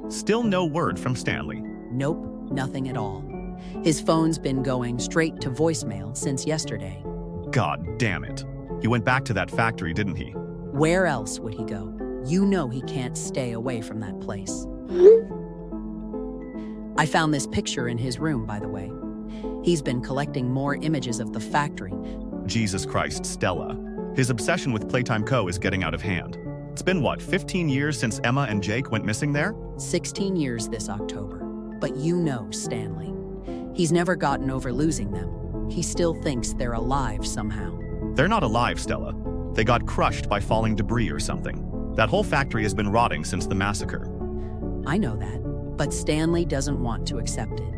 Still no word from Stanley. Nope, nothing at all. His phone's been going straight to voicemail since yesterday. God damn it. He went back to that factory, didn't he? Where else would he go? You know he can't stay away from that place. I found this picture in his room, by the way. He's been collecting more images of the factory. Jesus Christ, Stella. His obsession with Playtime Co. is getting out of hand. It's been, what, 15 years since Emma and Jake went missing there? 16 years this October. But you know Stanley. He's never gotten over losing them. He still thinks they're alive somehow. They're not alive, Stella. They got crushed by falling debris or something. That whole factory has been rotting since the massacre. I know that, but Stanley doesn't want to accept it.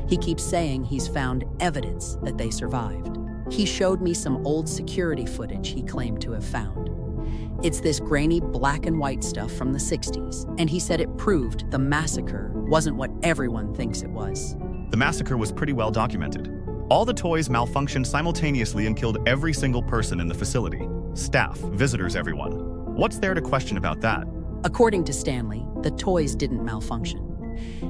He keeps saying he's found evidence that they survived. He showed me some old security footage he claimed to have found. It's this grainy black and white stuff from the 60s, and he said it proved the massacre wasn't what everyone thinks it was. The massacre was pretty well documented. All the toys malfunctioned simultaneously and killed every single person in the facility. Staff, visitors, everyone. What's there to question about that? According to Stanley, the toys didn't malfunction.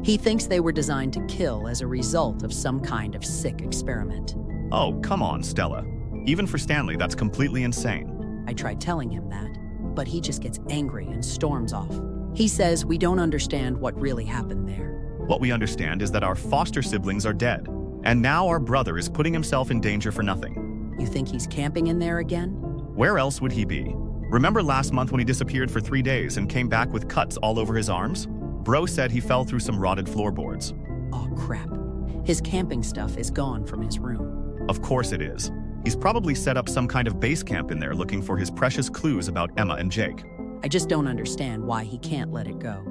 He thinks they were designed to kill as a result of some kind of sick experiment. Oh, come on, Stella. Even for Stanley, that's completely insane. I tried telling him that, but he just gets angry and storms off. He says we don't understand what really happened there. What we understand is that our foster siblings are dead, and now our brother is putting himself in danger for nothing. You think he's camping in there again? Where else would he be? Remember last month when he disappeared for 3 days and came back with cuts all over his arms? Bro said he fell through some rotted floorboards. Oh crap. His camping stuff is gone from his room. Of course it is. He's probably set up some kind of base camp in there looking for his precious clues about Emma and Jake. I just don't understand why he can't let it go.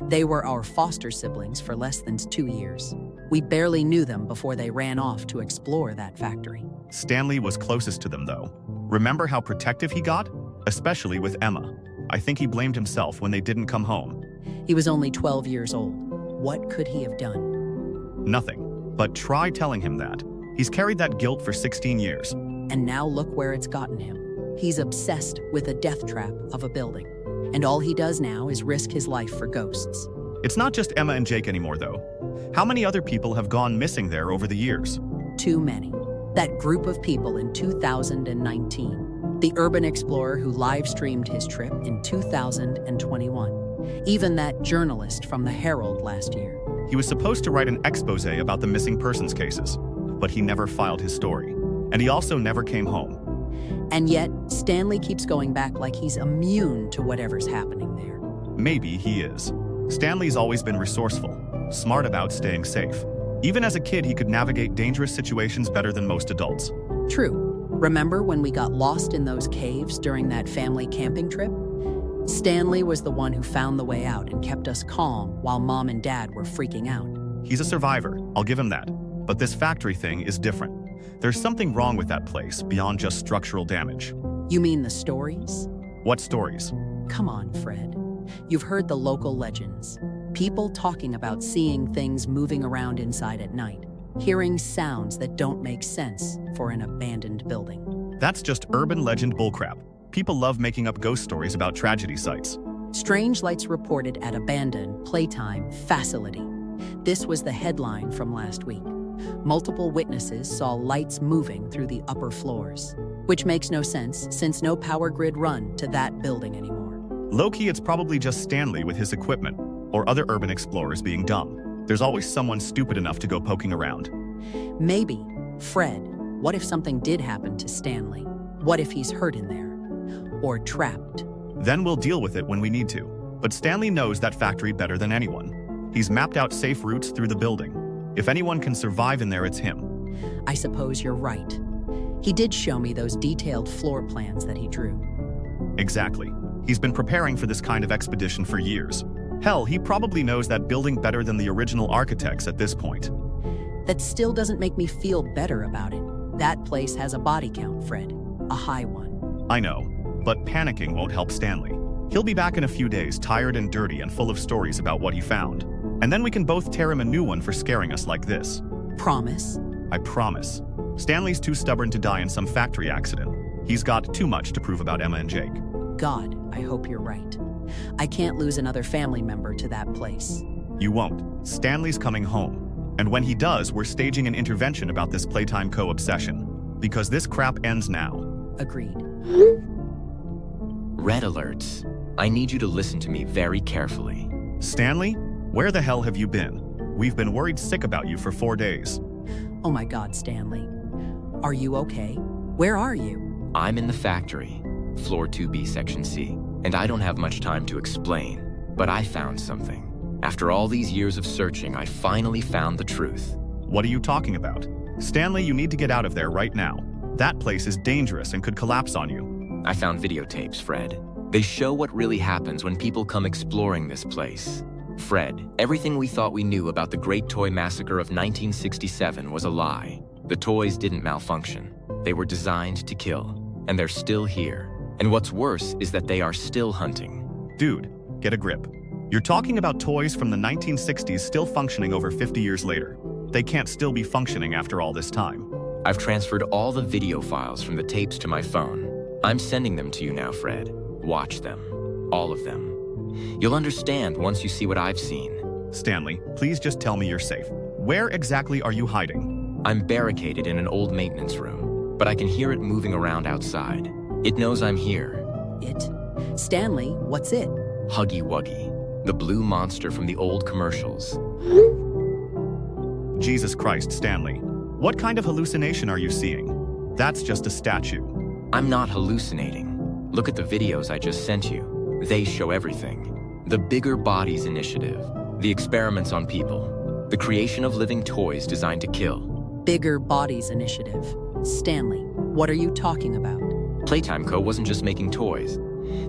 They were our foster siblings for less than 2 years. We barely knew them before they ran off to explore that factory. Stanley was closest to them, though. Remember how protective he got? Especially with Emma. I think he blamed himself when they didn't come home. He was only 12 years old. What could he have done? Nothing. But try telling him that. He's carried that guilt for 16 years. And now look where it's gotten him. He's obsessed with a death trap of a building. And all he does now is risk his life for ghosts. It's not just Emma and Jake anymore, though. How many other people have gone missing there over the years? Too many. That group of people in 2019. The urban explorer who live-streamed his trip in 2021. Even that journalist from the Herald last year. He was supposed to write an expose about the missing persons cases, but he never filed his story. And he also never came home. And yet, Stanley keeps going back like he's immune to whatever's happening there. Maybe he is. Stanley's always been resourceful, smart about staying safe. Even as a kid, he could navigate dangerous situations better than most adults. True. Remember when we got lost in those caves during that family camping trip? Stanley was the one who found the way out and kept us calm while Mom and Dad were freaking out. He's a survivor, I'll give him that. But this factory thing is different. There's something wrong with that place beyond just structural damage. You mean the stories? What stories? Come on, Fred. You've heard the local legends. People talking about seeing things moving around inside at night, hearing sounds that don't make sense for an abandoned building. That's just urban legend bullcrap. People love making up ghost stories about tragedy sites. Strange lights reported at abandoned Playtime facility. This was the headline from last week. Multiple witnesses saw lights moving through the upper floors, which makes no sense since no power grid run to that building anymore. Low-key, it's probably just Stanley with his equipment, or other urban explorers being dumb. There's always someone stupid enough to go poking around. Maybe. Fred, what if something did happen to Stanley? What if he's hurt in there? Or trapped? Then we'll deal with it when we need to. But Stanley knows that factory better than anyone. He's mapped out safe routes through the building. If anyone can survive in there, it's him. I suppose you're right. He did show me those detailed floor plans that he drew. Exactly. He's been preparing for this kind of expedition for years. Hell, he probably knows that building better than the original architects at this point. That still doesn't make me feel better about it. That place has a body count, Fred. A high one. I know, but panicking won't help Stanley. He'll be back in a few days, tired and dirty and full of stories about what he found. And then we can both tear him a new one for scaring us like this. Promise? I promise. Stanley's too stubborn to die in some factory accident. He's got too much to prove about Emma and Jake. God, I hope you're right. I can't lose another family member to that place. You won't. Stanley's coming home. And when he does, we're staging an intervention about this Playtime co-obsession. Because this crap ends now. Agreed. Red alerts. I need you to listen to me very carefully. Stanley, where the hell have you been? We've been worried sick about you for 4 days. Oh my God, Stanley. Are you okay? Where are you? I'm in the factory, floor 2B, section C, and I don't have much time to explain, but I found something. After all these years of searching, I finally found the truth. What are you talking about? Stanley, you need to get out of there right now. That place is dangerous and could collapse on you. I found videotapes, Fred. They show what really happens when people come exploring this place. Fred, everything we thought we knew about the Great Toy Massacre of 1967 was a lie. The toys didn't malfunction. They were designed to kill, and they're still here. And what's worse is that they are still hunting. Dude, get a grip. You're talking about toys from the 1960s still functioning over 50 years later. They can't still be functioning after all this time. I've transferred all the video files from the tapes to my phone. I'm sending them to you now, Fred. Watch them. All of them. You'll understand once you see what I've seen. Stanley, please just tell me you're safe. Where exactly are you hiding? I'm barricaded in an old maintenance room, but I can hear it moving around outside. It knows I'm here. It? Stanley, what's it? Huggy Wuggy, the blue monster from the old commercials. Jesus Christ, Stanley. What kind of hallucination are you seeing? That's just a statue. I'm not hallucinating. Look at the videos I just sent you. They show everything. The Bigger Bodies Initiative, the experiments on people, the creation of living toys designed to kill. Bigger Bodies Initiative. Stanley, what are you talking about? Playtime Co. wasn't just making toys.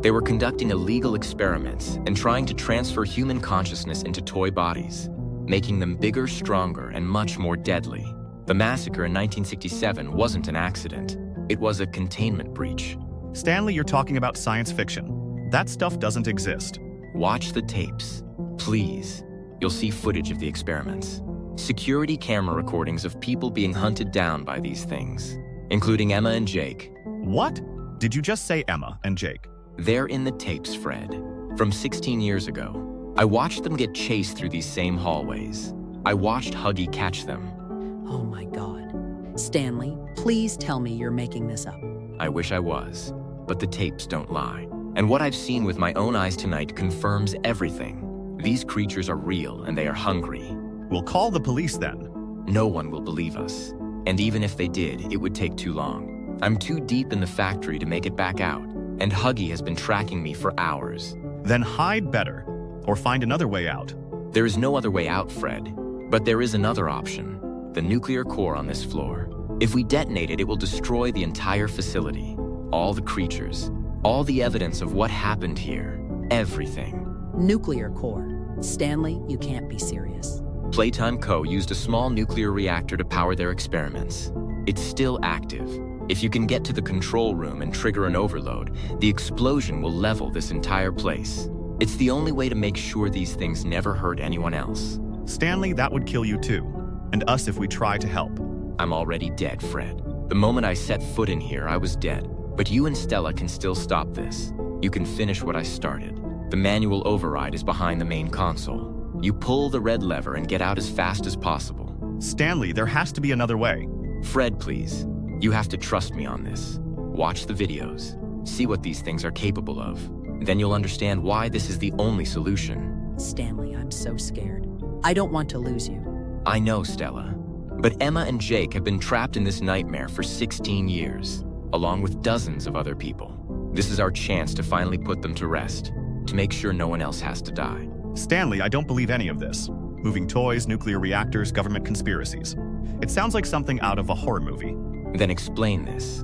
They were conducting illegal experiments and trying to transfer human consciousness into toy bodies, making them bigger, stronger, and much more deadly. The massacre in 1967 wasn't an accident. It was a containment breach. Stanley, you're talking about science fiction. That stuff doesn't exist. Watch the tapes, please. You'll see footage of the experiments. Security camera recordings of people being hunted down by these things, including Emma and Jake. What? Did you just say Emma and Jake? They're in the tapes, Fred, from 16 years ago. I watched them get chased through these same hallways. I watched Huggy catch them. Oh my God. Stanley, please tell me you're making this up. I wish I was, but the tapes don't lie. And what I've seen with my own eyes tonight confirms everything. These creatures are real and they are hungry. We'll call the police then. No one will believe us. And even if they did, it would take too long. I'm too deep in the factory to make it back out, and Huggy has been tracking me for hours. Then hide better, or find another way out. There is no other way out, Fred. But there is another option. The nuclear core on this floor. If we detonate it, it will destroy the entire facility. All the creatures. All the evidence of what happened here. Everything. Nuclear core. Stanley, you can't be serious. Playtime Co. used a small nuclear reactor to power their experiments. It's still active. If you can get to the control room and trigger an overload, the explosion will level this entire place. It's the only way to make sure these things never hurt anyone else. Stanley, that would kill you too. And us if we try to help. I'm already dead, Fred. The moment I set foot in here, I was dead. But you and Stella can still stop this. You can finish what I started. The manual override is behind the main console. You pull the red lever and get out as fast as possible. Stanley, there has to be another way. Fred, please. You have to trust me on this. Watch the videos. See what these things are capable of. Then you'll understand why this is the only solution. Stanley, I'm so scared. I don't want to lose you. I know, Stella. But Emma and Jake have been trapped in this nightmare for 16 years, along with dozens of other people. This is our chance to finally put them to rest, to make sure no one else has to die. Stanley, I don't believe any of this. Moving toys, nuclear reactors, government conspiracies. It sounds like something out of a horror movie. Then explain this.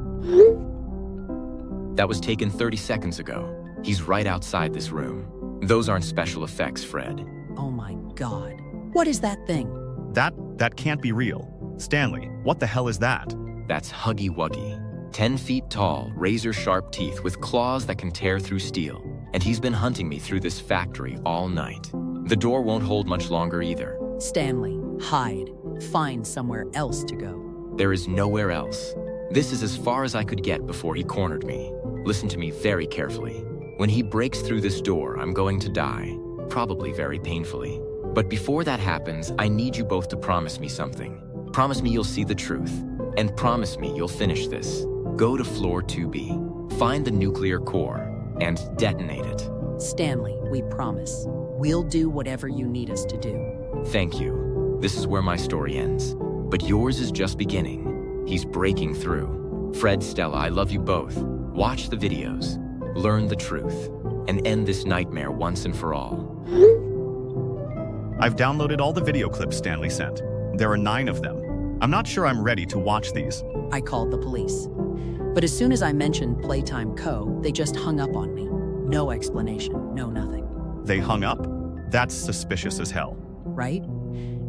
That was taken 30 seconds ago. He's right outside this room. Those aren't special effects, Fred. Oh my God. What is that thing? That can't be real. Stanley, what the hell is that? That's Huggy Wuggy. 10 feet tall, razor-sharp teeth with claws that can tear through steel. And he's been hunting me through this factory all night. The door won't hold much longer either. Stanley, hide. Find somewhere else to go. There is nowhere else. This is as far as I could get before he cornered me. Listen to me very carefully. When he breaks through this door, I'm going to die. Probably very painfully. But before that happens, I need you both to promise me something. Promise me you'll see the truth. And promise me you'll finish this. Go to floor 2B, find the nuclear core, and detonate it. Stanley, we promise. We'll do whatever you need us to do. Thank you. This is where my story ends. But yours is just beginning. He's breaking through. Fred, Stella, I love you both. Watch the videos. Learn the truth. And end this nightmare once and for all. I've downloaded all the video clips Stanley sent. There are 9 of them. I'm not sure I'm ready to watch these. I called the police. But as soon as I mentioned Playtime Co., they just hung up on me. No explanation, no nothing. They hung up? That's suspicious as hell. Right?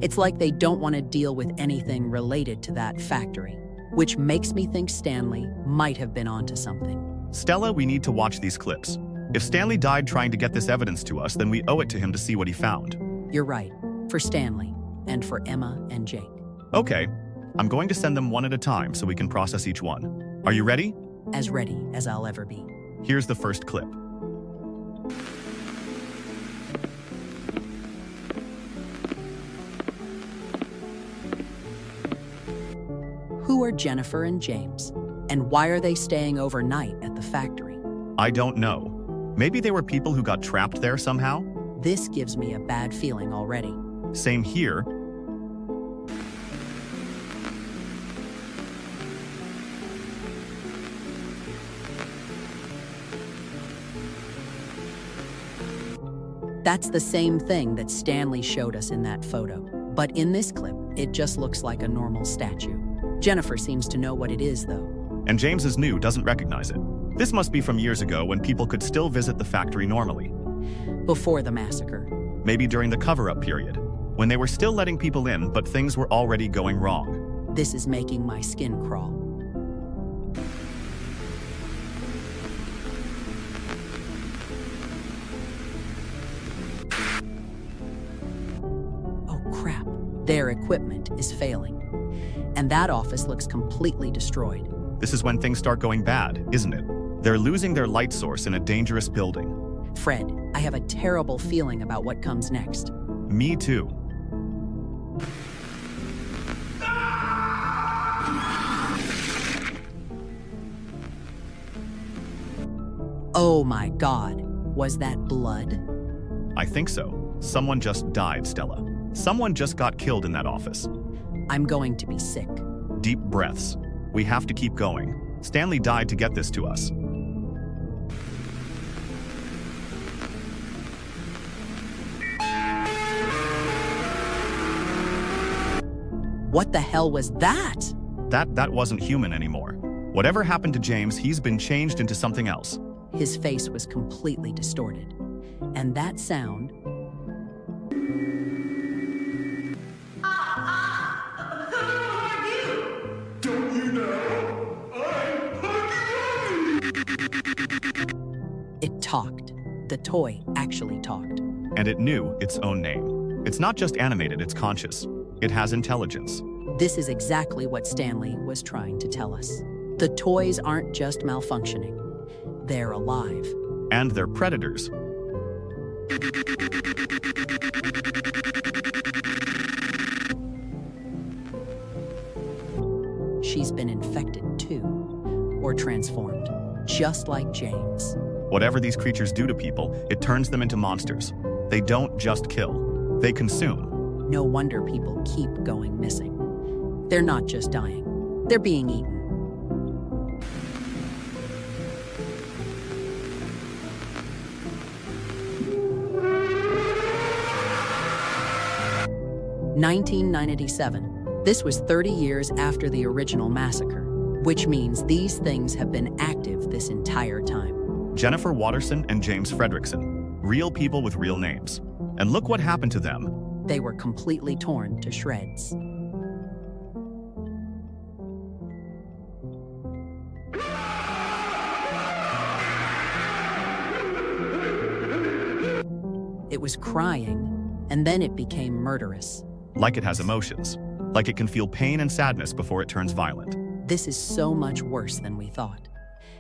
It's like they don't want to deal with anything related to that factory, which makes me think Stanley might have been onto something. Stella, we need to watch these clips. If Stanley died trying to get this evidence to us, then we owe it to him to see what he found. You're right. For Stanley, and for Emma and Jake. Okay, I'm going to send them one at a time so we can process each one. Are you ready? As ready as I'll ever be. Here's the first clip. Who are Jennifer and James? And why are they staying overnight at the factory? I don't know. Maybe they were people who got trapped there somehow? This gives me a bad feeling already. Same here. That's the same thing that Stanley showed us in that photo. But in this clip, it just looks like a normal statue. Jennifer seems to know what it is, though. And James is new, doesn't recognize it. This must be from years ago when people could still visit the factory normally. Before the massacre. Maybe during the cover-up period, when they were still letting people in, but things were already going wrong. This is making my skin crawl. Oh crap, their equipment is failing. And that office looks completely destroyed. This is when things start going bad, isn't it? They're losing their light source in a dangerous building. Fred, I have a terrible feeling about what comes next. Me too. Oh my God, was that blood? I think so. Someone just died, Stella. Someone just got killed in that office. I'm going to be sick. Deep breaths. We have to keep going. Stanley died to get this to us. What the hell was that? That wasn't human anymore. Whatever happened to James, he's been changed into something else. His face was completely distorted. And that sound... Don't you know? I'm It talked. The toy actually talked. And it knew its own name. It's not just animated, it's conscious. It has intelligence. This is exactly what Stanley was trying to tell us. The toys aren't just malfunctioning. They're alive. And they're predators. She's been infected too, or transformed, just like James. Whatever these creatures do to people, it turns them into monsters. They don't just kill, they consume. No wonder people keep going missing. They're not just dying, they're being eaten. (1997). This was 30 years after the original massacre, which means these things have been active this entire time. Jennifer Watterson and James Fredrickson, real people with real names. And look what happened to them. They were completely torn to shreds. It was crying, and then it became murderous. Like it has emotions. Like it can feel pain and sadness before it turns violent. This is so much worse than we thought.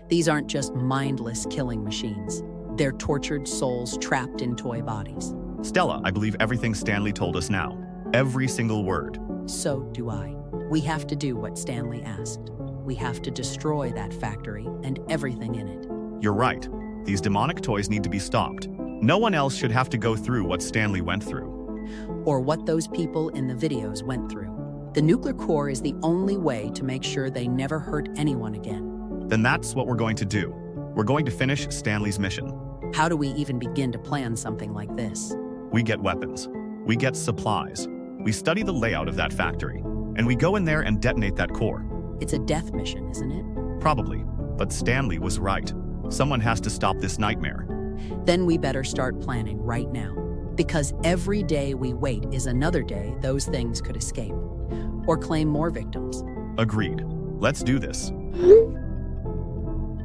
These aren't just mindless killing machines. They're tortured souls trapped in toy bodies. Stella, I believe everything Stanley told us now. Every single word. So do I. We have to do what Stanley asked. We have to destroy that factory and everything in it. You're right. These demonic toys need to be stopped. No one else should have to go through what Stanley went through. Or what those people in the videos went through. The nuclear core is the only way to make sure they never hurt anyone again. Then that's what we're going to do. We're going to finish Stanley's mission. How do we even begin to plan something like this? We get weapons. We get supplies. We study the layout of that factory. And we go in there and detonate that core. It's a death mission, isn't it? Probably. But Stanley was right. Someone has to stop this nightmare. Then we better start planning right now. Because every day we wait is another day those things could escape. Or claim more victims. Agreed. Let's do this.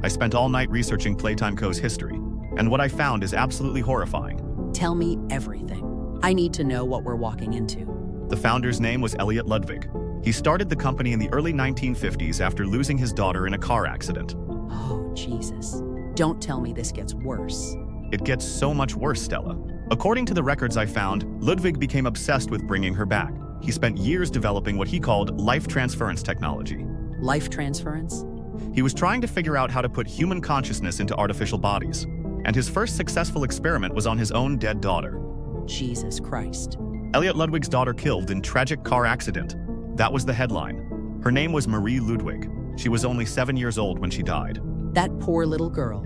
I spent all night researching Playtime Co.'s history, and what I found is absolutely horrifying. Tell me everything. I need to know what we're walking into. The founder's name was Elliot Ludwig. He started the company in the early 1950s after losing his daughter in a car accident. Oh, Jesus. Don't tell me this gets worse. It gets so much worse, Stella. According to the records I found, Ludwig became obsessed with bringing her back. He spent years developing what he called life transference technology. Life transference? He was trying to figure out how to put human consciousness into artificial bodies. And his first successful experiment was on his own dead daughter. Jesus Christ. Elliot Ludwig's daughter killed in tragic car accident. That was the headline. Her name was Marie Ludwig. She was only 7 years old when she died. That poor little girl.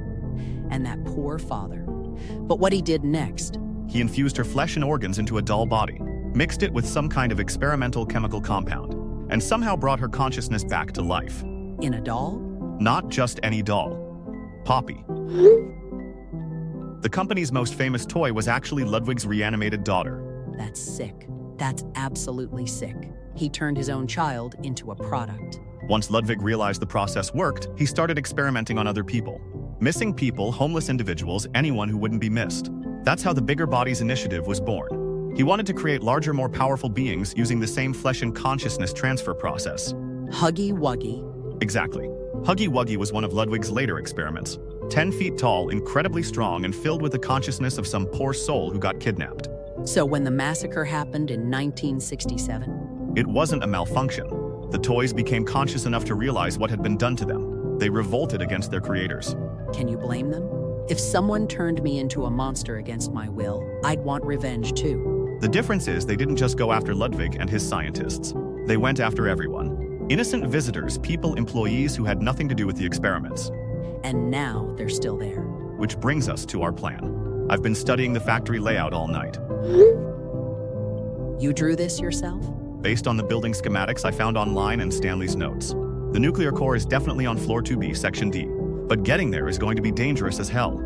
And that poor father. But what he did next? He infused her flesh and organs into a doll body, mixed it with some kind of experimental chemical compound, and somehow brought her consciousness back to life. In a doll? Not just any doll. Poppy. The company's most famous toy was actually Ludwig's reanimated daughter. That's sick. That's absolutely sick. He turned his own child into a product. Once Ludwig realized the process worked, he started experimenting on other people. Missing people, homeless individuals, anyone who wouldn't be missed. That's how the Bigger Bodies Initiative was born. He wanted to create larger, more powerful beings using the same flesh and consciousness transfer process. Huggy Wuggy. Exactly. Huggy Wuggy was one of Ludwig's later experiments. 10 feet tall, incredibly strong, and filled with the consciousness of some poor soul who got kidnapped. So when the massacre happened in 1967? It wasn't a malfunction. The toys became conscious enough to realize what had been done to them. They revolted against their creators. Can you blame them? If someone turned me into a monster against my will, I'd want revenge too. The difference is they didn't just go after Ludwig and his scientists. They went after everyone. Innocent visitors, people, employees who had nothing to do with the experiments. And now they're still there. Which brings us to our plan. I've been studying the factory layout all night. You drew this yourself? Based on the building schematics I found online and Stanley's notes. The nuclear core is definitely on floor 2B, section D. But getting there is going to be dangerous as hell.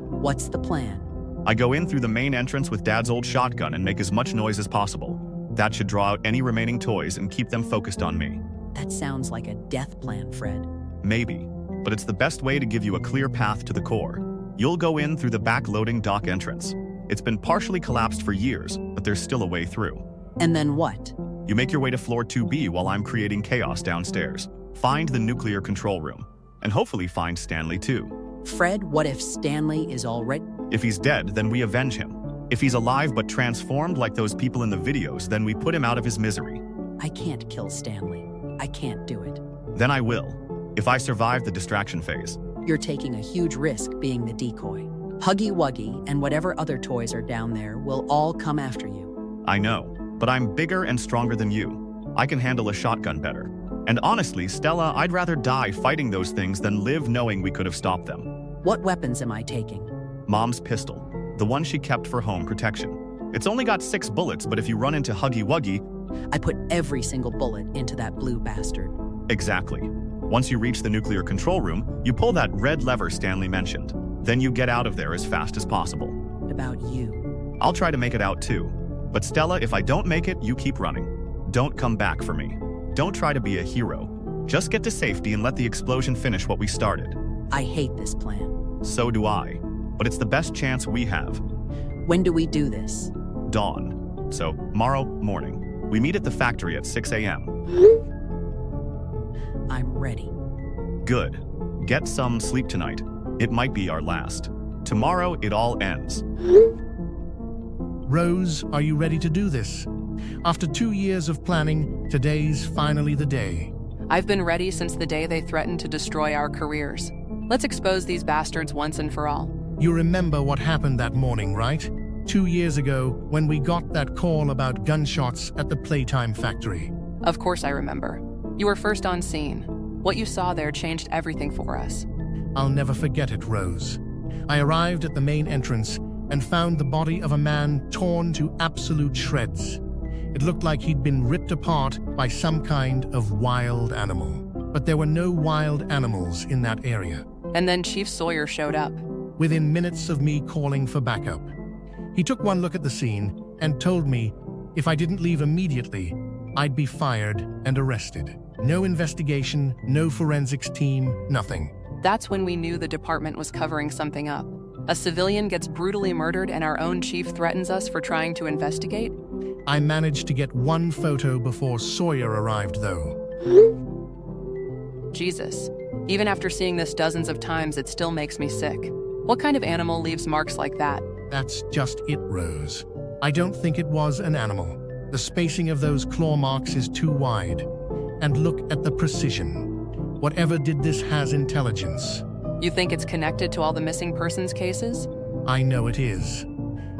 What's the plan? I go in through the main entrance with Dad's old shotgun and make as much noise as possible. That should draw out any remaining toys and keep them focused on me. That sounds like a death plan, Fred. Maybe, but it's the best way to give you a clear path to the core. You'll go in through the back loading dock entrance. It's been partially collapsed for years, but there's still a way through. And then what? You make your way to floor 2B while I'm creating chaos downstairs. Find the nuclear control room. And hopefully find Stanley too. Fred, what if Stanley is already... If he's dead, then we avenge him. If he's alive but transformed like those people in the videos, then we put him out of his misery. I can't kill Stanley. I can't do it. Then I will, if I survive the distraction phase. You're taking a huge risk being the decoy. Huggy Wuggy and whatever other toys are down there will all come after you. I know, but I'm bigger and stronger than you. I can handle a shotgun better. And honestly, Stella, I'd rather die fighting those things than live knowing we could have stopped them. What weapons am I taking? Mom's pistol, the one she kept for home protection. It's only got 6 bullets, but if you run into Huggy Wuggy... I put every single bullet into that blue bastard. Exactly. Once you reach the nuclear control room, you pull that red lever Stanley mentioned. Then you get out of there as fast as possible. What about you? I'll try to make it out too. But Stella, if I don't make it, you keep running. Don't come back for me. Don't try to be a hero. Just get to safety and let the explosion finish what we started. I hate this plan. So do I. But it's the best chance we have. When do we do this? Dawn. So, tomorrow morning. We meet at the factory at 6 a.m. I'm ready. Good. Get some sleep tonight. It might be our last. Tomorrow, it all ends. Rose, are you ready to do this? After 2 years of planning, today's finally the day. I've been ready since the day they threatened to destroy our careers. Let's expose these bastards once and for all. You remember what happened that morning, right? 2 years ago, when we got that call about gunshots at the Playtime factory. Of course I remember. You were first on scene. What you saw there changed everything for us. I'll never forget it, Rose. I arrived at the main entrance and found the body of a man torn to absolute shreds. It looked like he'd been ripped apart by some kind of wild animal. But there were no wild animals in that area. And then Chief Sawyer showed up. Within minutes of me calling for backup. He took one look at the scene and told me if I didn't leave immediately, I'd be fired and arrested. No investigation, no forensics team, nothing. That's when we knew the department was covering something up. A civilian gets brutally murdered and our own chief threatens us for trying to investigate? I managed to get one photo before Sawyer arrived, though. Jesus. Even after seeing this dozens of times, it still makes me sick. What kind of animal leaves marks like that? That's just it, Rose. I don't think it was an animal. The spacing of those claw marks is too wide. And look at the precision. Whatever did this has intelligence. You think it's connected to all the missing persons cases? I know it is.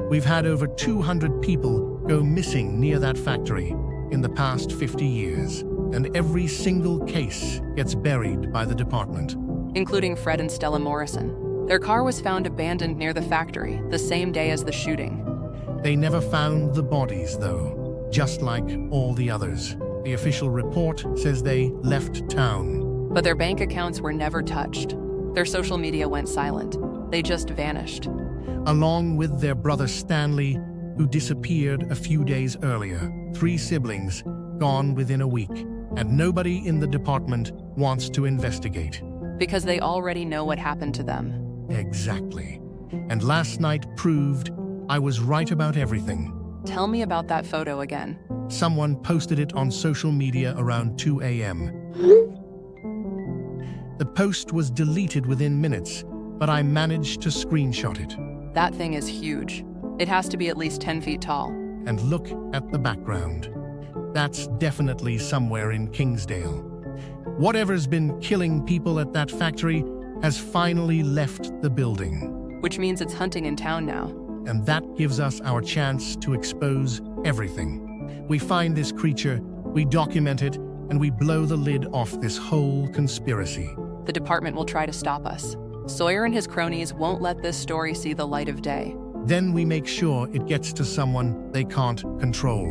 We've had over 200 people go missing near that factory in the past 50 years, and every single case gets buried by the department. Including Fred and Stella Morrison. Their car was found abandoned near the factory the same day as the shooting. They never found the bodies, though, just like all the others. The official report says they left town. But their bank accounts were never touched. Their social media went silent. They just vanished. Along with their brother Stanley, who disappeared a few days earlier. 3 siblings, gone within a week. And nobody in the department wants to investigate. Because they already know what happened to them. Exactly. And last night proved I was right about everything. Tell me about that photo again. Someone posted it on social media around 2 a.m. The post was deleted within minutes, but I managed to screenshot it. That thing is huge. It has to be at least 10 feet tall. And look at the background. That's definitely somewhere in Kingsdale. Whatever's been killing people at that factory has finally left the building. Which means it's hunting in town now. And that gives us our chance to expose everything. We find this creature, we document it, and we blow the lid off this whole conspiracy. The department will try to stop us. Sawyer and his cronies won't let this story see the light of day. Then we make sure it gets to someone they can't control.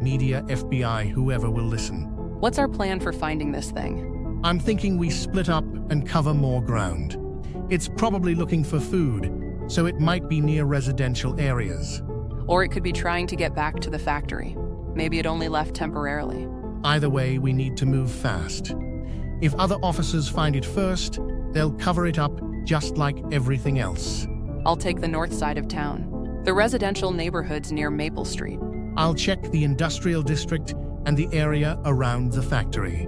Media, FBI, whoever will listen. What's our plan for finding this thing? I'm thinking we split up and cover more ground. It's probably looking for food, so it might be near residential areas. Or it could be trying to get back to the factory. Maybe it only left temporarily. Either way, we need to move fast. If other officers find it first, they'll cover it up just like everything else. I'll take the north side of town. The residential neighborhoods near Maple Street. I'll check the industrial district and the area around the factory.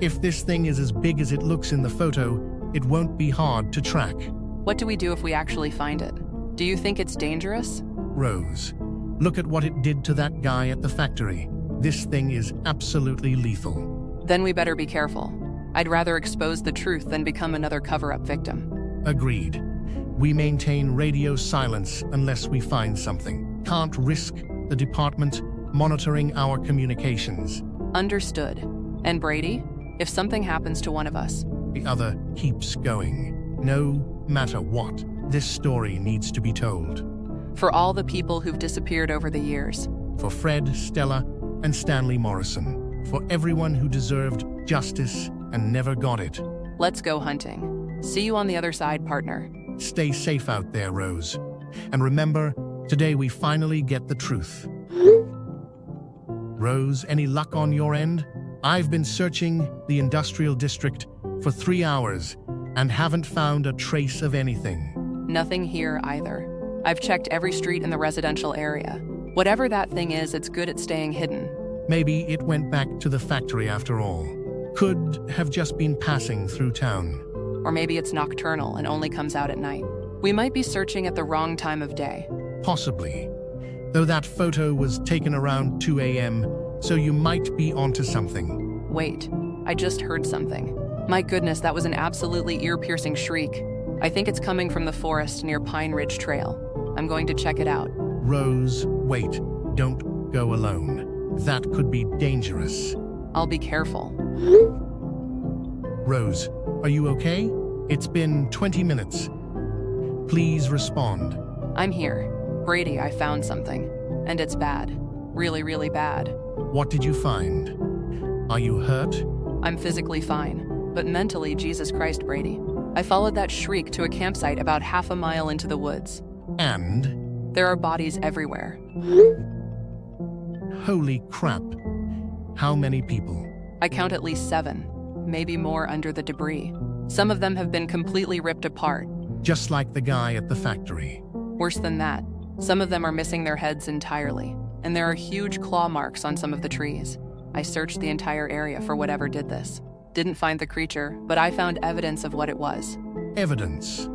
If this thing is as big as it looks in the photo, it won't be hard to track. What do we do if we actually find it? Do you think it's dangerous? Rose, look at what it did to that guy at the factory. This thing is absolutely lethal. Then we better be careful. I'd rather expose the truth than become another cover-up victim. Agreed. We maintain radio silence unless we find something. Can't risk the department monitoring our communications. Understood. And Brady, if something happens to one of us? The other keeps going. No matter what, this story needs to be told. For all the people who've disappeared over the years. For Fred, Stella, and Stanley Morrison. For everyone who deserved justice and never got it. Let's go hunting. See you on the other side, partner. Stay safe out there, Rose. And remember, today we finally get the truth. Rose, any luck on your end? I've been searching the industrial district for 3 hours and haven't found a trace of anything. Nothing here either. I've checked every street in the residential area. Whatever that thing is, it's good at staying hidden. Maybe it went back to the factory after all. Could have just been passing through town. Or maybe it's nocturnal and only comes out at night. We might be searching at the wrong time of day. Possibly. though that photo was taken around 2 a.m., so you might be onto something. Wait, I just heard something. My goodness, that was an absolutely ear-piercing shriek. I think it's coming from the forest near Pine Ridge Trail. I'm going to check it out. Rose, wait. Don't go alone. That could be dangerous. I'll be careful. Rose, are you okay? It's been 20 minutes. Please respond. I'm here. Brady, I found something. And it's bad. Really, really bad. What did you find? Are you hurt? I'm physically fine, but mentally, Jesus Christ, Brady. I followed that shriek to a campsite about half a mile into the woods. And? There are bodies everywhere. Holy crap. How many people? I count at least 7, maybe more under the debris. Some of them have been completely ripped apart. Just like the guy at the factory. Worse than that, some of them are missing their heads entirely, and there are huge claw marks on some of the trees. I searched the entire area for whatever did this. Didn't find the creature, but I found evidence of what it was. Evidence?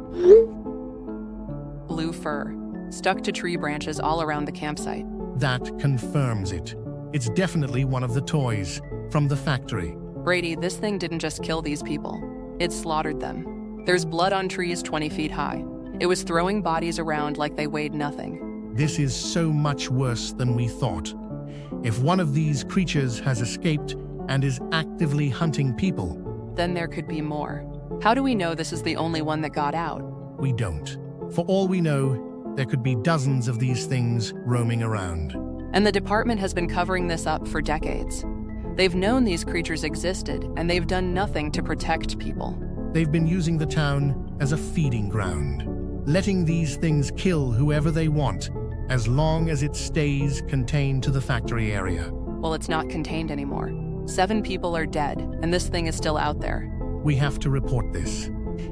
Blue fur, stuck to tree branches all around the campsite. That confirms it. It's definitely one of the toys from the factory. Brady, this thing didn't just kill these people. It slaughtered them. There's blood on trees 20 feet high. It was throwing bodies around like they weighed nothing. This is so much worse than we thought. If one of these creatures has escaped and is actively hunting people, then there could be more. How do we know this is the only one that got out? We don't. For all we know, there could be dozens of these things roaming around. And the department has been covering this up for decades. They've known these creatures existed, and they've done nothing to protect people. They've been using the town as a feeding ground, letting these things kill whoever they want, as long as it stays contained to the factory area. Well, it's not contained anymore. 7 people are dead, and this thing is still out there. We have to report this.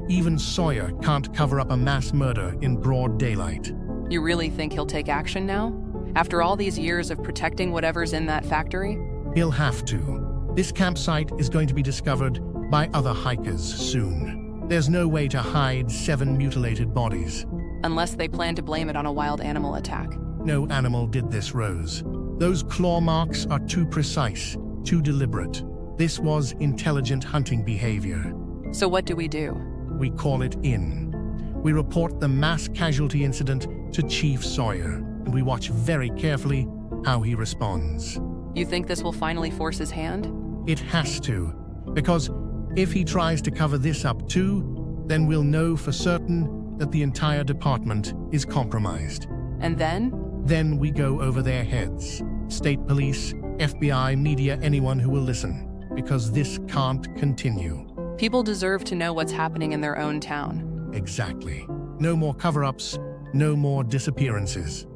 Even Sawyer can't cover up a mass murder in broad daylight. You really think he'll take action now? After all these years of protecting whatever's in that factory? He'll have to. This campsite is going to be discovered by other hikers soon. There's no way to hide 7 mutilated bodies. Unless they plan to blame it on a wild animal attack. No animal did this, Rose. Those claw marks are too precise, too deliberate. This was intelligent hunting behavior. So what do? We call it in. We report the mass casualty incident to Chief Sawyer, and we watch very carefully how he responds. You think this will finally force his hand? It has to, because if he tries to cover this up too, then we'll know for certain that the entire department is compromised. And then? Then we go over their heads. State police, FBI, media, anyone who will listen. Because this can't continue. People deserve to know what's happening in their own town. Exactly. No more cover-ups, no more disappearances.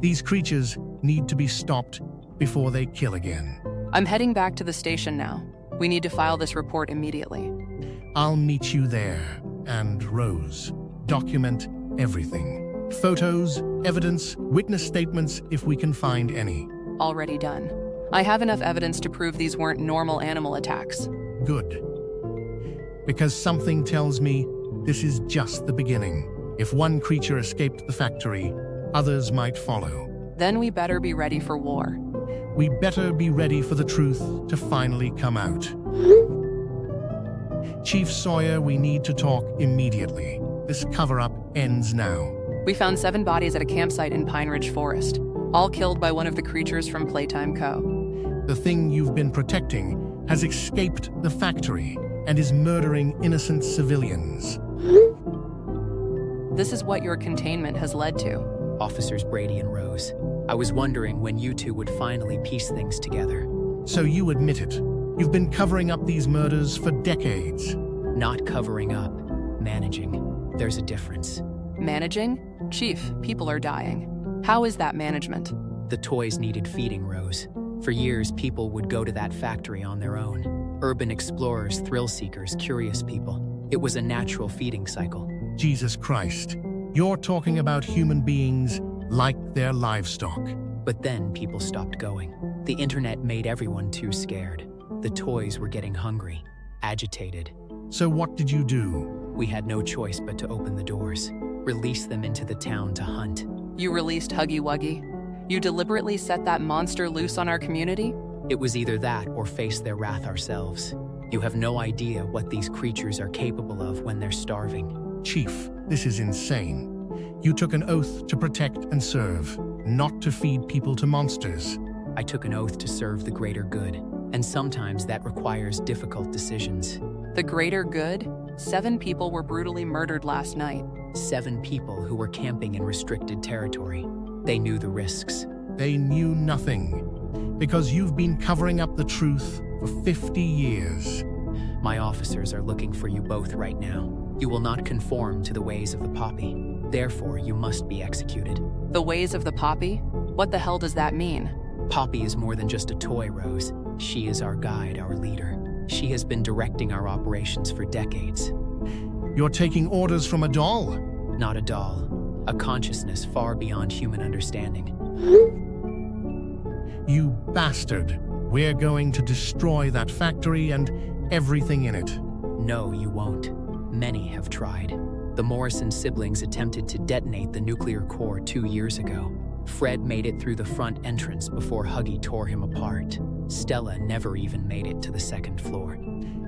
These creatures need to be stopped before they kill again. I'm heading back to the station now. We need to file this report immediately. I'll meet you there. And Rose, document everything. Photos, evidence, witness statements if we can find any. Already done. I have enough evidence to prove these weren't normal animal attacks. Good. Because something tells me this is just the beginning. If one creature escaped the factory, others might follow. Then we better be ready for war. We better be ready for the truth to finally come out. Chief Sawyer, we need to talk immediately. This cover-up ends now. We found 7 bodies at a campsite in Pine Ridge Forest, all killed by one of the creatures from Playtime Co. The thing you've been protecting has escaped the factory and is murdering innocent civilians. This is what your containment has led to. Officers Brady and Rose, I was wondering when you two would finally piece things together. So you admit it. You've been covering up these murders for decades. Not covering up, managing. There's a difference. Managing? Chief, people are dying. How is that management? The toys needed feeding, Rose. For years, people would go to that factory on their own. Urban explorers, thrill seekers, curious people. It was a natural feeding cycle. Jesus Christ. You're talking about human beings like they're livestock. But then people stopped going. The internet made everyone too scared. The toys were getting hungry, agitated. So what did you do? We had no choice but to open the doors, release them into the town to hunt. You released Huggy Wuggy? You deliberately set that monster loose on our community? It was either that or face their wrath ourselves. You have no idea what these creatures are capable of when they're starving. Chief, this is insane. You took an oath to protect and serve, not to feed people to monsters. I took an oath to serve the greater good, and sometimes that requires difficult decisions. The greater good? 7 people were brutally murdered last night. 7 people who were camping in restricted territory. They knew the risks. They knew nothing, because you've been covering up the truth for 50 years. My officers are looking for you both right now. You will not conform to the ways of the poppy. Therefore, you must be executed. The ways of the poppy? What the hell does that mean? Poppy is more than just a toy, Rose. She is our guide, our leader. She has been directing our operations for decades. You're taking orders from a doll? Not a doll. A consciousness far beyond human understanding. You bastard. We're going to destroy that factory and everything in it. No, you won't. Many have tried. The Morrison siblings attempted to detonate the nuclear core 2 years ago. Fred made it through the front entrance before Huggy tore him apart. Stella never even made it to the 2nd floor.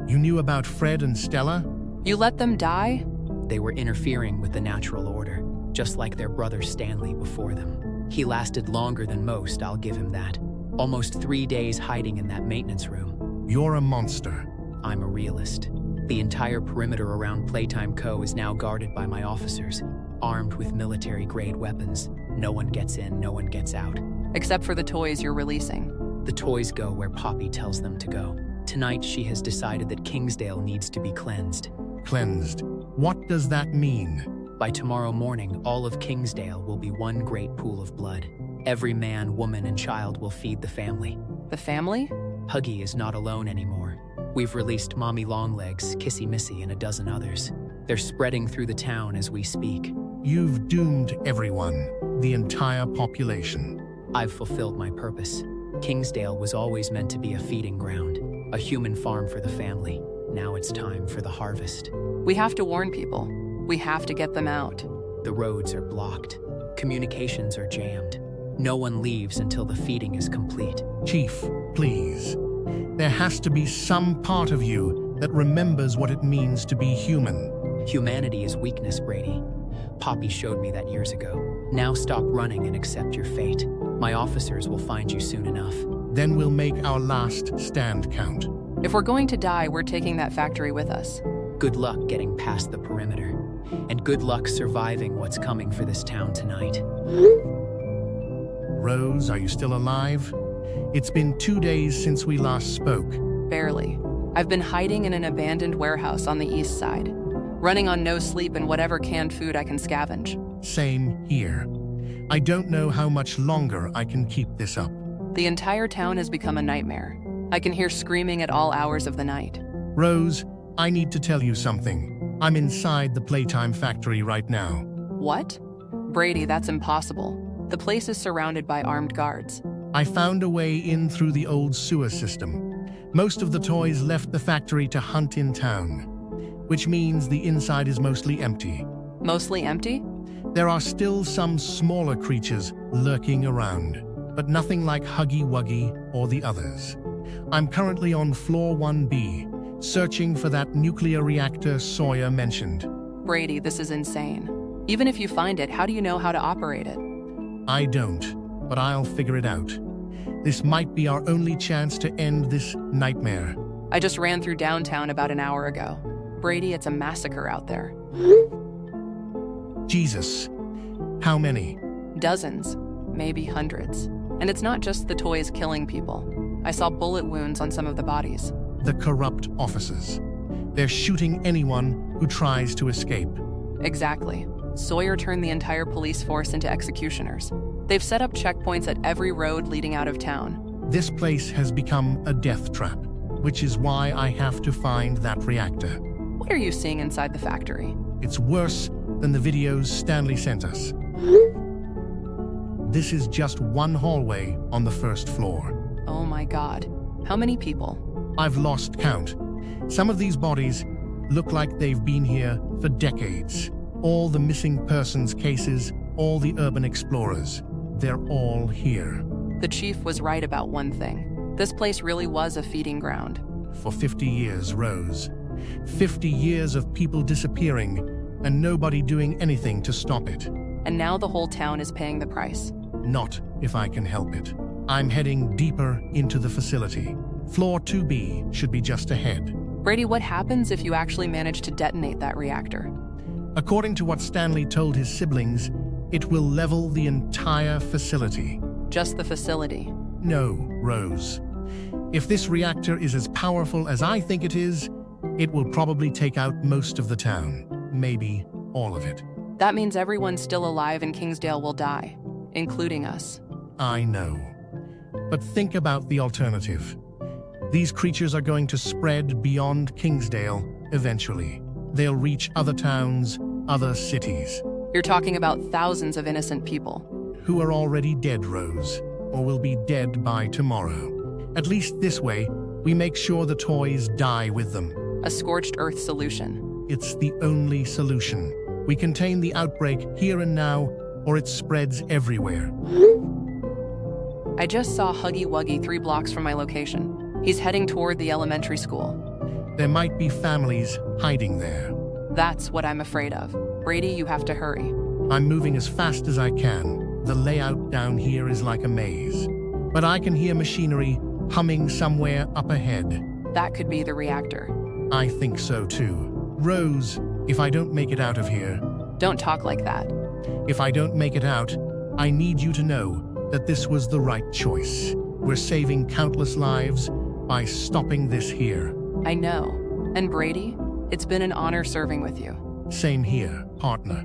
You knew about Fred and Stella? You let them die? They were interfering with the natural order, just like their brother Stanley before them. He lasted longer than most, I'll give him that. Almost 3 days hiding in that maintenance room. You're a monster. I'm a realist. The entire perimeter around Playtime Co. is now guarded by my officers, armed with military-grade weapons. No one gets in, no one gets out. Except for the toys you're releasing. The toys go where Poppy tells them to go. Tonight, she has decided that Kingsdale needs to be cleansed. Cleansed. What does that mean? By tomorrow morning, all of Kingsdale will be one great pool of blood. Every man, woman, and child will feed the family. The family? Huggy is not alone anymore. We've released Mommy Longlegs, Kissy Missy, and a dozen others. They're spreading through the town as we speak. You've doomed everyone, the entire population. I've fulfilled my purpose. Kingsdale was always meant to be a feeding ground, a human farm for the family. Now it's time for the harvest. We have to warn people. We have to get them out. The roads are blocked. Communications are jammed. No one leaves until the feeding is complete. Chief, please. There has to be some part of you that remembers what it means to be human. Humanity is weakness, Brady. Poppy showed me that years ago. Now stop running and accept your fate. My officers will find you soon enough. Then we'll make our last stand count. If we're going to die, we're taking that factory with us. Good luck getting past the perimeter. And good luck surviving what's coming for this town tonight. Rose, are you still alive? It's been 2 days since we last spoke. Barely. I've been hiding in an abandoned warehouse on the east side, running on no sleep and whatever canned food I can scavenge. Same here. I don't know how much longer I can keep this up. The entire town has become a nightmare. I can hear screaming at all hours of the night. Rose, I need to tell you something. I'm inside the Playtime factory right now. What? Brady, that's impossible. The place is surrounded by armed guards. I found a way in through the old sewer system. Most of the toys left the factory to hunt in town, which means the inside is mostly empty. Mostly empty? There are still some smaller creatures lurking around, but nothing like Huggy Wuggy or the others. I'm currently on floor 1B, searching for that nuclear reactor Sawyer mentioned. Brady, this is insane. Even if you find it, how do you know how to operate it? I don't, but I'll figure it out. This might be our only chance to end this nightmare. I just ran through downtown about an hour ago. Brady, it's a massacre out there. Jesus. How many? Dozens, maybe hundreds. And it's not just the toys killing people. I saw bullet wounds on some of the bodies. The corrupt officers. They're shooting anyone who tries to escape. Exactly. Sawyer turned the entire police force into executioners. They've set up checkpoints at every road leading out of town. This place has become a death trap, which is why I have to find that reactor. What are you seeing inside the factory? It's worse than the videos Stanley sent us. This is just one hallway on the first floor. Oh my God. How many people? I've lost count. Some of these bodies look like they've been here for decades. All the missing persons cases, all the urban explorers. they're all here. The chief was right about one thing. This place really was a feeding ground. For 50 years, Rose. 50 years of people disappearing and nobody doing anything to stop it. And now the whole town is paying the price. Not if I can help it. I'm heading deeper into the facility. Floor 2B should be just ahead. Brady, what happens if you actually manage to detonate that reactor? According to what Stanley told his siblings, it will level the entire facility. Just the facility. No, Rose. If this reactor is as powerful as I think it is, it will probably take out most of the town. Maybe all of it. That means everyone still alive in Kingsdale will die, including us. I know. But think about the alternative. These creatures are going to spread beyond Kingsdale eventually. They'll reach other towns, other cities. You're talking about thousands of innocent people. Who are already dead, Rose, or will be dead by tomorrow. At least this way, we make sure the toys die with them. A scorched earth solution. It's the only solution. We contain the outbreak here and now, or it spreads everywhere. I just saw Huggy Wuggy 3 blocks from my location. He's heading toward the elementary school. There might be families hiding there. That's what I'm afraid of. Brady, you have to hurry. I'm moving as fast as I can. The layout down here is like a maze. But I can hear machinery humming somewhere up ahead. That could be the reactor. I think so too. Rose, if I don't make it out of here... Don't talk like that. If I don't make it out, I need you to know that this was the right choice. We're saving countless lives by stopping this here. I know. And Brady, it's been an honor serving with you. Same here, partner.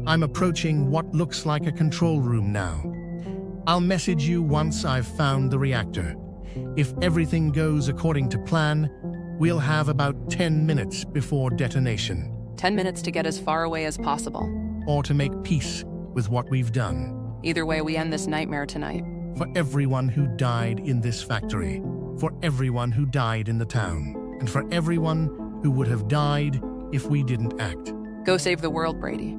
I'm approaching what looks like a control room now. I'll message you once I've found the reactor. If everything goes according to plan, we'll have about 10 minutes before detonation. 10 minutes to get as far away as possible. Or to make peace with what we've done. Either way, we end this nightmare tonight. For everyone who died in this factory. For everyone who died in the town. And for everyone who would have died if we didn't act. Go save the world, Brady.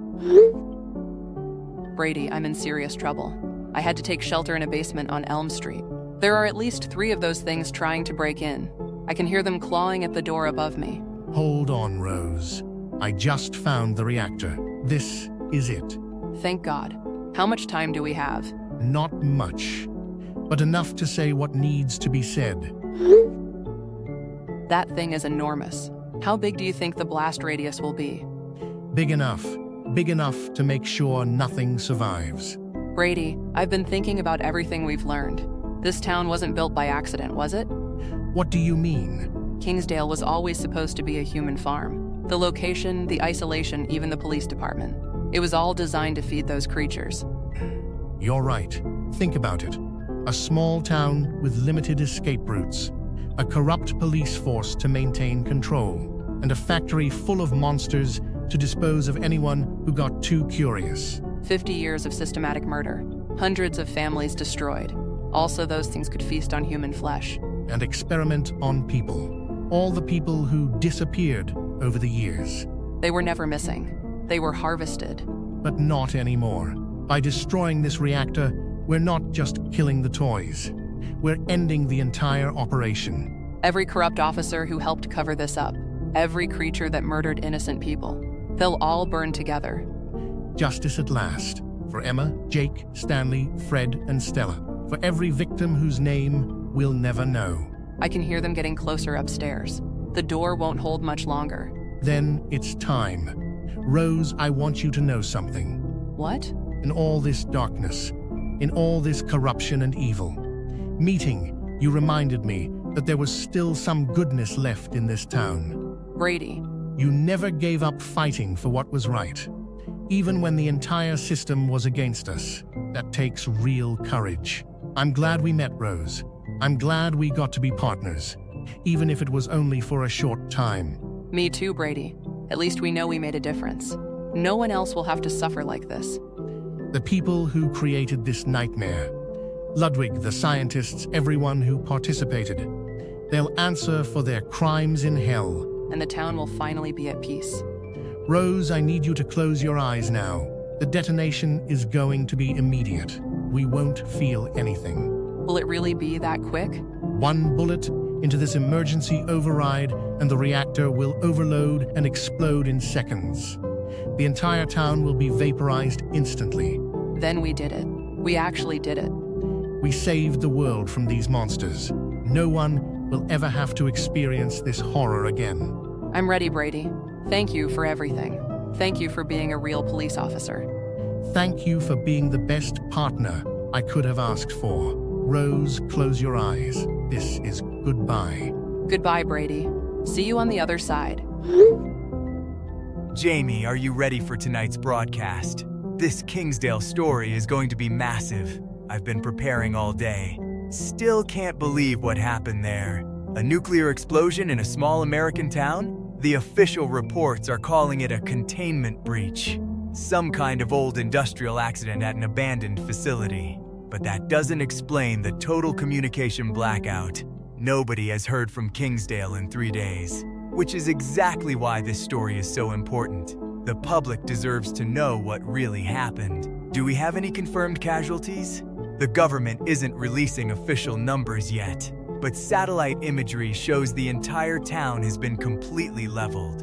Brady, I'm in serious trouble. I had to take shelter in a basement on Elm Street. There are at least 3 of those things trying to break in. I can hear them clawing at the door above me. Hold on, Rose. I just found the reactor. This is it. Thank God. How much time do we have? Not much, but enough to say what needs to be said. That thing is enormous. How big do you think the blast radius will be? Big enough to make sure nothing survives. Brady, I've been thinking about everything we've learned. This town wasn't built by accident, was it? What do you mean? Kingsdale was always supposed to be a human farm. The location, the isolation, even the police department. It was all designed to feed those creatures. You're right. Think about it. A small town with limited escape routes. A corrupt police force to maintain control. And a factory full of monsters to dispose of anyone who got too curious. 50 years of systematic murder. Hundreds of families destroyed. Also, those things could feast on human flesh. And experiment on people. All the people who disappeared over the years. They were never missing. They were harvested. But not anymore. By destroying this reactor, we're not just killing the toys. We're ending the entire operation. Every corrupt officer who helped cover this up. Every creature that murdered innocent people. They'll all burn together. Justice at last. For Emma, Jake, Stanley, Fred, and Stella. For every victim whose name we'll never know. I can hear them getting closer upstairs. The door won't hold much longer. Then it's time. Rose, I want you to know something. What? In all this darkness, in all this corruption and evil, meeting, you reminded me that there was still some goodness left in this town. Brady. You never gave up fighting for what was right, even when the entire system was against us. That takes real courage. I'm glad we met, Rose. I'm glad we got to be partners, even if it was only for a short time. Me too, Brady. At least we know we made a difference. No one else will have to suffer like this. The people who created this nightmare, Ludwig, the scientists, everyone who participated, they'll answer for their crimes in hell. And the town will finally be at peace. Rose, I need you to close your eyes now. The detonation is going to be immediate. we won't feel anything. Will it really be that quick? One bullet into this emergency override and the reactor will overload and explode in seconds. The entire town will be vaporized instantly. Then we did it. We actually did it. We saved the world from these monsters. No one will ever have to experience this horror again. I'm ready, Brady. Thank you for everything. Thank you for being a real police officer. Thank you for being the best partner I could have asked for. Rose, close your eyes. This is goodbye. Goodbye, Brady. See you on the other side. Jamie, are you ready for tonight's broadcast? This Kingsdale story is going to be massive. I've been preparing all day. Still can't believe what happened there. A nuclear explosion in a small American town? The official reports are calling it a containment breach. Some kind of old industrial accident at an abandoned facility. But that doesn't explain the total communication blackout. Nobody has heard from Kingsdale in 3 days. Which is exactly why this story is so important. The public deserves to know what really happened. Do we have any confirmed casualties? The government isn't releasing official numbers yet, but satellite imagery shows the entire town has been completely leveled.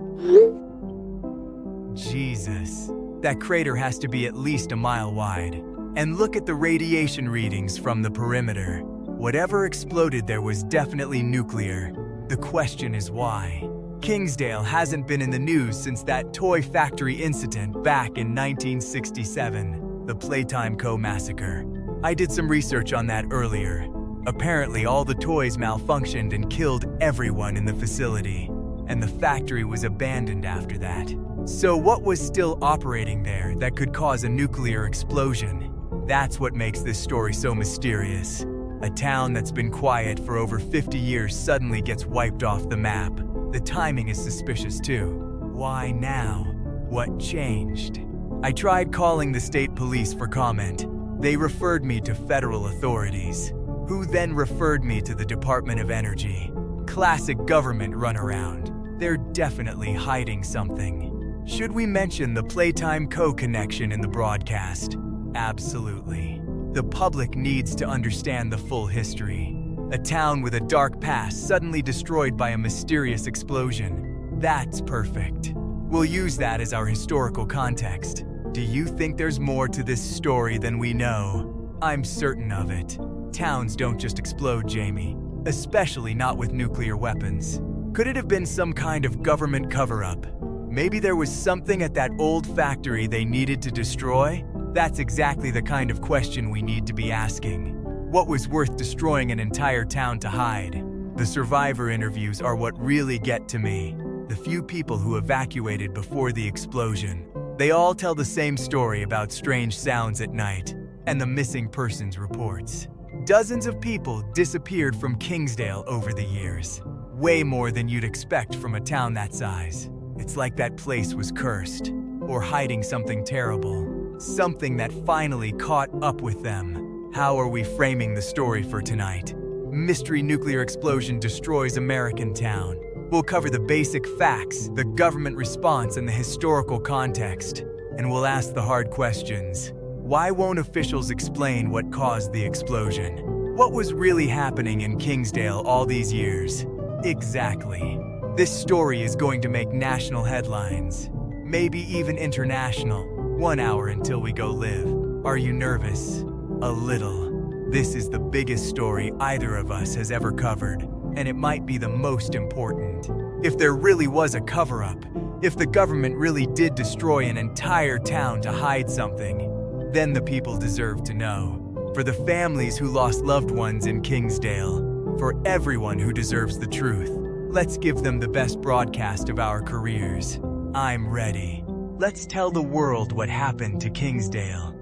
Jesus, that crater has to be at least a mile wide. And look at the radiation readings from the perimeter. Whatever exploded there was definitely nuclear. The question is why? Kingsdale hasn't been in the news since that toy factory incident back in 1967, the Playtime massacre. I did some research on that earlier. Apparently, all the toys malfunctioned and killed everyone in the facility, and the factory was abandoned after that. So what was still operating there that could cause a nuclear explosion? That's what makes this story so mysterious. A town that's been quiet for over 50 years suddenly gets wiped off the map. The timing is suspicious too. Why now? What changed? I tried calling the state police for comment. They referred me to federal authorities, who then referred me to the Department of Energy. Classic government runaround. They're definitely hiding something. Should we mention the Playtime connection in the broadcast? Absolutely. The public needs to understand the full history. A town with a dark past suddenly destroyed by a mysterious explosion. That's perfect. We'll use that as our historical context. Do you think there's more to this story than we know? I'm certain of it. Towns don't just explode, Jamie. Especially not with nuclear weapons. Could it have been some kind of government cover-up? Maybe there was something at that old factory they needed to destroy? That's exactly the kind of question we need to be asking. What was worth destroying an entire town to hide? The survivor interviews are what really get to me. The few people who evacuated before the explosion. They all tell the same story about strange sounds at night and the missing persons reports. Dozens of people disappeared from Kingsdale over the years. Way more than you'd expect from a town that size. It's like that place was cursed or hiding something terrible. Something that finally caught up with them. How are we framing the story for tonight? Mystery nuclear explosion destroys American town. We'll cover the basic facts, the government response, and the historical context. And we'll ask the hard questions. Why won't officials explain what caused the explosion? What was really happening in Kingsdale all these years? Exactly. This story is going to make national headlines. Maybe even international. 1 hour until we go live. Are you nervous? A little. This is the biggest story either of us has ever covered, and it might be the most important. If there really was a cover-up, if the government really did destroy an entire town to hide something, then the people deserve to know. For the families who lost loved ones in Kingsdale, for everyone who deserves the truth, let's give them the best broadcast of our careers. I'm ready. Let's tell the world what happened to Kingsdale.